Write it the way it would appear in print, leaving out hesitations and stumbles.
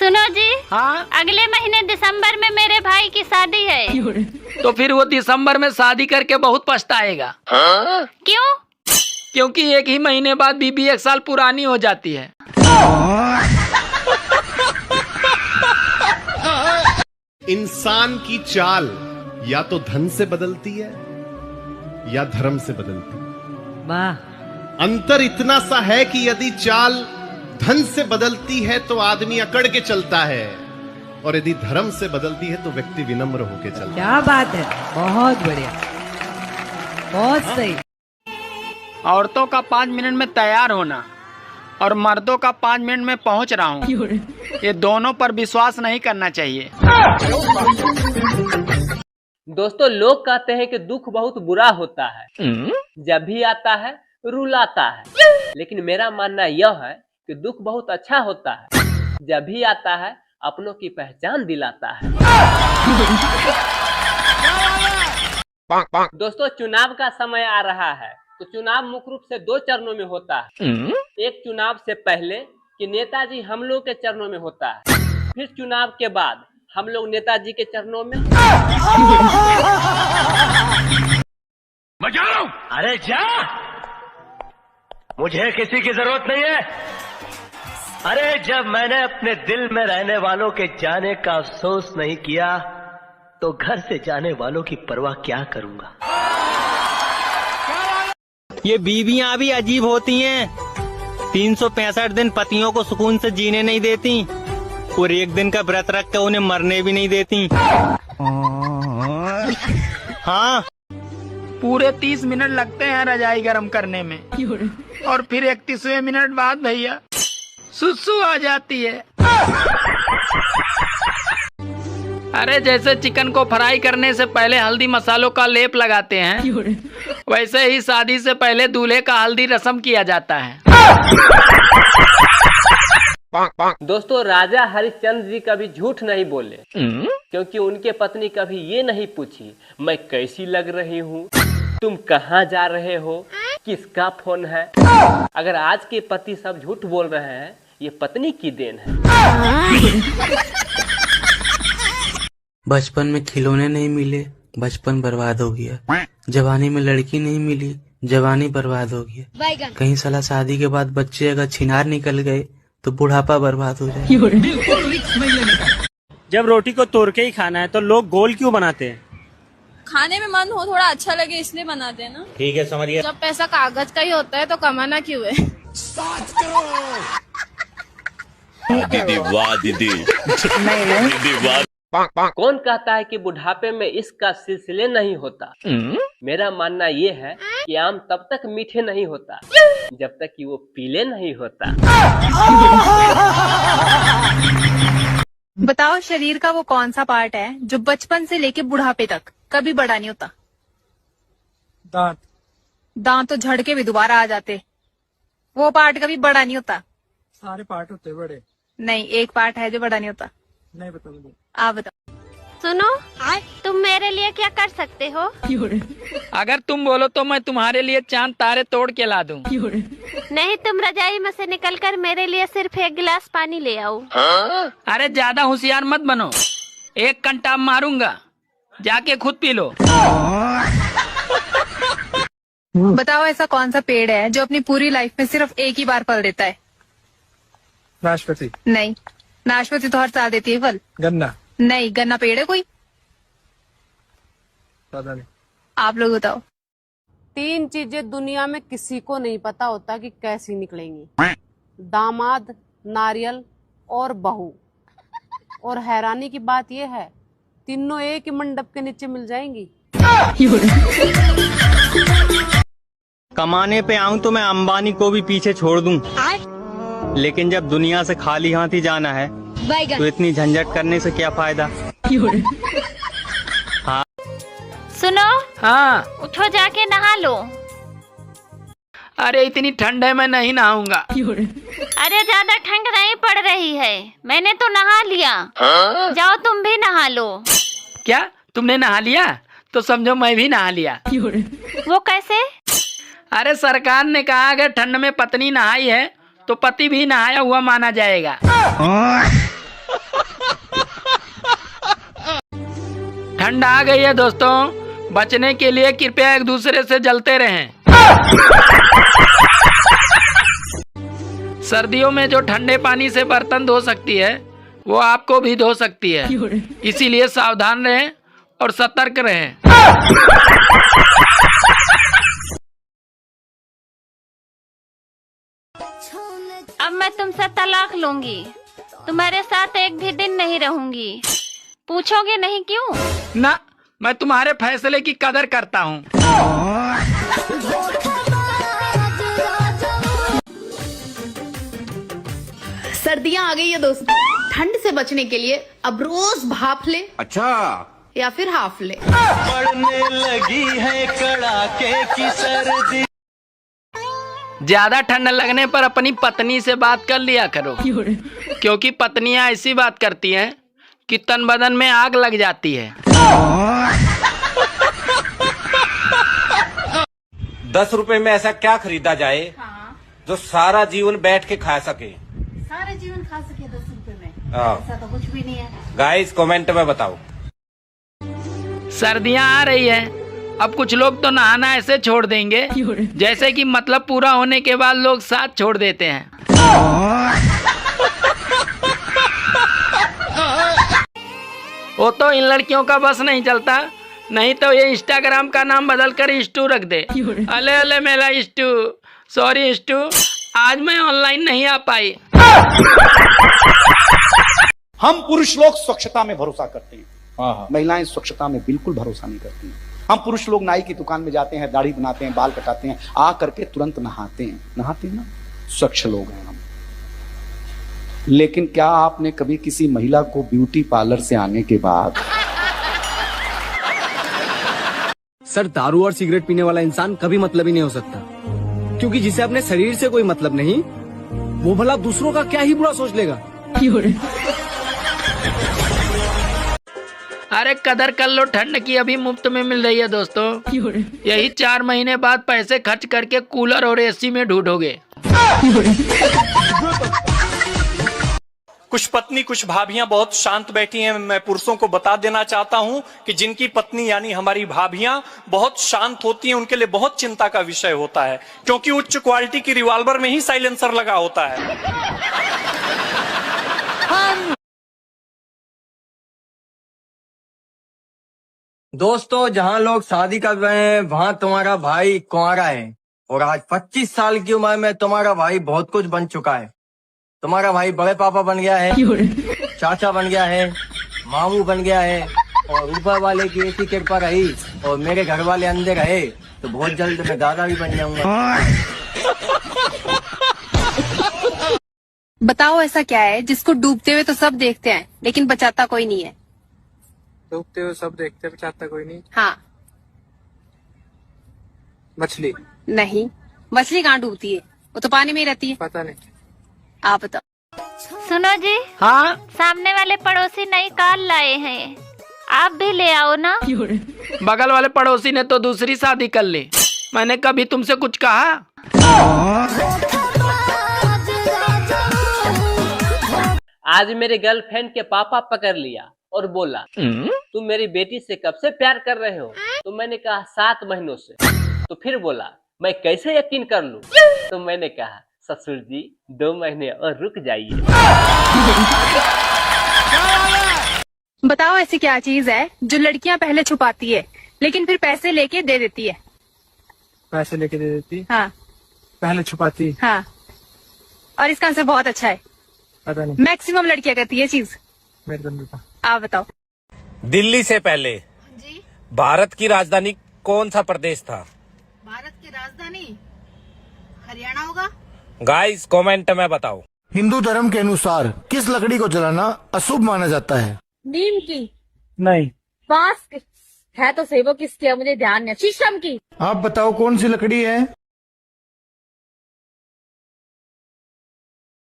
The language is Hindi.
सुनो जी। हाँ, अगले महीने दिसंबर में मेरे भाई की शादी है। तो फिर वो दिसंबर में शादी करके बहुत पछताएगा। क्यों? क्योंकि एक ही महीने बाद बीबी 1 साल पुरानी हो जाती है। इंसान की चाल या तो धन से बदलती है या धर्म से बदलती है। वाह। अंतर इतना सा है कि यदि चाल धन से बदलती है तो आदमी अकड़ के चलता है, और यदि धर्म से बदलती है तो व्यक्ति विनम्र होकर चलता है। क्या बात है, बहुत बढ़िया, बहुत सही। औरतों का 5 मिनट में तैयार होना और मर्दों का 5 मिनट में पहुंच रहा हूँ, ये दोनों पर विश्वास नहीं करना चाहिए। दोस्तों, लोग कहते हैं कि दुख बहुत बुरा होता है, जब भी आता है रुलाता है, लेकिन मेरा मानना यह है कि दुख बहुत अच्छा होता है, जब भी आता है अपनों की पहचान दिलाता है। दोस्तों, चुनाव का समय आ रहा है, तो चुनाव मुख्य रूप से 2 चरणों में होता है। एक चुनाव से पहले कि नेताजी हम लोग के चरणों में होता है, फिर चुनाव के बाद हम लोग नेताजी के चरणों में। बजाओ! अरे जा, मुझे किसी की जरूरत नहीं है। अरे जब मैंने अपने दिल में रहने वालों के जाने का अफसोस नहीं किया, तो घर से जाने वालों की परवाह क्या करूंगा। ये बीवियां भी अजीब होती हैं। 365 दिन पतियों को सुकून से जीने नहीं देती और एक दिन का व्रत रख कर उन्हें मरने भी नहीं देती। हाँ, पूरे 30 मिनट लगते हैं रजाई गर्म करने में, और फिर 31वें मिनट बाद भैया सुसु आ जाती है। अरे जैसे चिकन को फ्राई करने से पहले हल्दी मसालों का लेप लगाते हैं, वैसे ही शादी से पहले दूल्हे का हल्दी रस्म किया जाता है। दोस्तों, राजा हरिश्चंद्र जी कभी झूठ नहीं बोले, क्योंकि उनके पत्नी कभी ये नहीं पूछी मैं कैसी लग रही हूँ, तुम कहाँ जा रहे हो, किसका फोन है। अगर आज के पति सब झूठ बोल रहे हैं, ये पत्नी की देन है। बचपन में खिलौने नहीं मिले, बचपन बर्बाद हो गया। जवानी में लड़की नहीं मिली, जवानी बर्बाद हो गया। कहीं साला शादी के बाद बच्चे अगर छिनार निकल गए तो बुढ़ापा बर्बाद हो जाए। जब रोटी को तोड़ के ही खाना है तो लोग गोल क्यों बनाते हैं? खाने में मन हो, थोड़ा अच्छा लगे इसलिए बनाते हैं ना। ठीक है, समझ गया। जब पैसा कागज का ही होता है तो कमाना क्यों है। दीदी वाह, दीदी दीदी वाह। कौन कहता है कि बुढ़ापे में इसका सिलसिले नहीं होता। मेरा मानना ये है कि आम तब तक मीठे नहीं होता जब तक कि वो पीले नहीं होता। बताओ, शरीर का वो कौन सा पार्ट है जो बचपन से लेके बुढ़ापे तक कभी बड़ा नहीं होता? दांत। दांत तो झड़ के भी दोबारा आ जाते, वो पार्ट कभी बड़ा नहीं होता। सारे पार्ट होते बड़े। नहीं, एक पार्ट है जो बड़ा नहीं होता। नहीं बताऊंगा। आप बताओ। सुनो, तुम मेरे लिए क्या कर सकते हो? अगर तुम बोलो तो मैं तुम्हारे लिए चांद तारे तोड़ के ला दूं। नहीं, तुम रजाई में से निकलकर मेरे लिए सिर्फ 1 गिलास पानी ले आओ। अरे ज्यादा होशियार मत बनो, 1 कंटाप मारूंगा, जाके खुद पी लो। बताओ, ऐसा कौन सा पेड़ है जो अपनी पूरी लाइफ में सिर्फ एक ही बार फल देता है? नाशपाती। नहीं, नाशपाती तो हर साल देती है फल। गन्ना। नहीं, गन्ना पेड़ है कोई? पता नहीं। आप लोग बताओ। 3 चीजें दुनिया में किसी को नहीं पता होता कि कैसी निकलेंगी: दामाद, नारियल और बहू। और हैरानी की बात यह है, तीनों एक ही मंडप के नीचे मिल जाएंगी। कमाने पे आऊं तो मैं अंबानी को भी पीछे छोड़ दूं, लेकिन जब दुनिया से खाली हाथ ही जाना है तो इतनी झंझट करने से क्या फायदा। हाँ। सुनो, हाँ। उठो, जाके नहा लो। अरे इतनी ठंड है, मैं नहीं नहाऊंगा। अरे ज्यादा ठंड नहीं पड़ रही है, मैंने तो नहा लिया। जाओ तुम भी नहा लो। क्या तुमने नहा लिया? तो समझो मैं भी नहा लिया। वो कैसे? अरे सरकार ने कहा अगर ठंड में पत्नी नहाई है तो पति भी नहाया हुआ माना जाएगा। ठंड आ गई है दोस्तों, बचने के लिए कृपया एक दूसरे से जलते रहें। सर्दियों में जो ठंडे पानी से बर्तन धो सकती है वो आपको भी धो सकती है, इसीलिए सावधान रहें और सतर्क रहें। अब मैं तुमसे तलाक लूंगी, तुम्हारे साथ एक भी दिन नहीं रहूंगी। पूछोगे नहीं क्यों? ना, मैं तुम्हारे फैसले की कदर करता हूँ। सर्दियाँ आ गई है दोस्तों, ठंड से बचने के लिए अब रोज भाप ले, अच्छा, या फिर हाफ ले। पड़ने लगी है कड़ाके की सर्दी। ज्यादा ठंड लगने पर अपनी पत्नी से बात कर लिया करो, क्योंकि पत्नियां ऐसी बात करती हैं कि तन बदन में आग लग जाती है। 10 रुपए में ऐसा क्या खरीदा जाए जो सारा जीवन बैठ के खा सके? सारा जीवन खा सके 10 रुपए में? ऐसा तो कुछ भी नहीं है। गाइस कमेंट में बताओ। सर्दियां आ रही है, अब कुछ लोग तो नहाना ऐसे छोड़ देंगे जैसे कि मतलब पूरा होने के बाद लोग साथ छोड़ देते हैं। वो तो इन लड़कियों का बस नहीं चलता, नहीं तो ये इंस्टाग्राम का नाम बदल कर इस्टू रख दे। अले अले मेरा इस्टू, सॉरी इस्टू, आज मैं ऑनलाइन नहीं आ पाई। हम पुरुष लोग स्वच्छता में भरोसा करते हैं, महिलाएं स्वच्छता में बिल्कुल भरोसा नहीं करती हैं। हम पुरुष लोग नाई की दुकान में जाते हैं, दाढ़ी बनाते हैं, बाल कटाते हैं, आ करके तुरंत नहाते हैं ना, स्वच्छ लोग हैं हम। लेकिन क्या आपने कभी किसी महिला को ब्यूटी पार्लर से आने के बाद? सर, दारू और सिगरेट पीने वाला इंसान कभी मतलब ही नहीं हो सकता, क्योंकि जिसे अपने शरीर से कोई मतलब नहीं, वो भला दूसरों का क्या ही बुरा सोच लेगा। अरे कदर कर लो ठंड की, अभी मुफ्त में मिल रही है दोस्तों। यही 4 महीने बाद पैसे खर्च करके कूलर और एसी में ढूंढोगे। कुछ पत्नी कुछ भाभियां बहुत शांत बैठी हैं। मैं पुरुषों को बता देना चाहता हूं कि जिनकी पत्नी यानी हमारी भाभियां बहुत शांत होती हैं, उनके लिए बहुत चिंता का विषय होता है, क्योंकि उच्च क्वालिटी की रिवॉल्वर में ही साइलेंसर लगा होता है। दोस्तों, जहाँ लोग शादी कर रहे हैं वहाँ तुम्हारा भाई कुंवारा है, और आज 25 साल की उम्र में तुम्हारा भाई बहुत कुछ बन चुका है। तुम्हारा भाई बड़े पापा बन गया है, चाचा बन गया है, मामू बन गया है, और ऊपर वाले की ऐसी कृपा रही और मेरे घर वाले अंधे रहे तो बहुत जल्द मैं दादा भी बन जाऊंगा। बताओ ऐसा क्या है जिसको डूबते हुए तो सब देखते हैं लेकिन बचाता कोई नहीं है? डूबते हुए सब देखते, बचाता कोई नहीं। हाँ। मछली? नहीं, मछली कहाँ डूबती है, वो तो पानी में ही रहती है। पता नहीं, आप बताओ। सुनो जी। हाँ, सामने वाले पड़ोसी नई कार लाए हैं, आप भी ले आओ ना। बगल वाले पड़ोसी ने तो दूसरी शादी कर ली, मैंने कभी तुमसे कुछ कहा? आज मेरे गर्लफ्रेंड के पापा पकड़ लिया और बोला तुम मेरी बेटी से कब से प्यार कर रहे हो? तो मैंने कहा 7 महीनों से। तो फिर बोला मैं कैसे यकीन कर लूं? तो मैंने कहा ससुर जी 2 महीने और रुक जाइए। बताओ ऐसी क्या चीज है जो लड़कियां पहले छुपाती है लेकिन फिर पैसे लेके दे देती है? पैसे लेके दे देती? हाँ। पहले छुपाती? हाँ। और इसका आंसर बहुत अच्छा है। पता नहीं। मैक्सिमम लड़कियां करती है चीज। मेरे को नहीं पता। आप बताओ। दिल्ली से पहले जी? भारत की राजधानी कौन सा प्रदेश था? भारत की राजधानी हरियाणा होगा। गाइस कमेंट में बताओ। हिंदू धर्म के अनुसार किस लकड़ी को जलाना अशुभ माना जाता है? नीम की? नहीं। बांस की? है तो सही, वो किसकी है मुझे ध्यान नहीं। शीशम की? आप बताओ कौन सी लकड़ी है?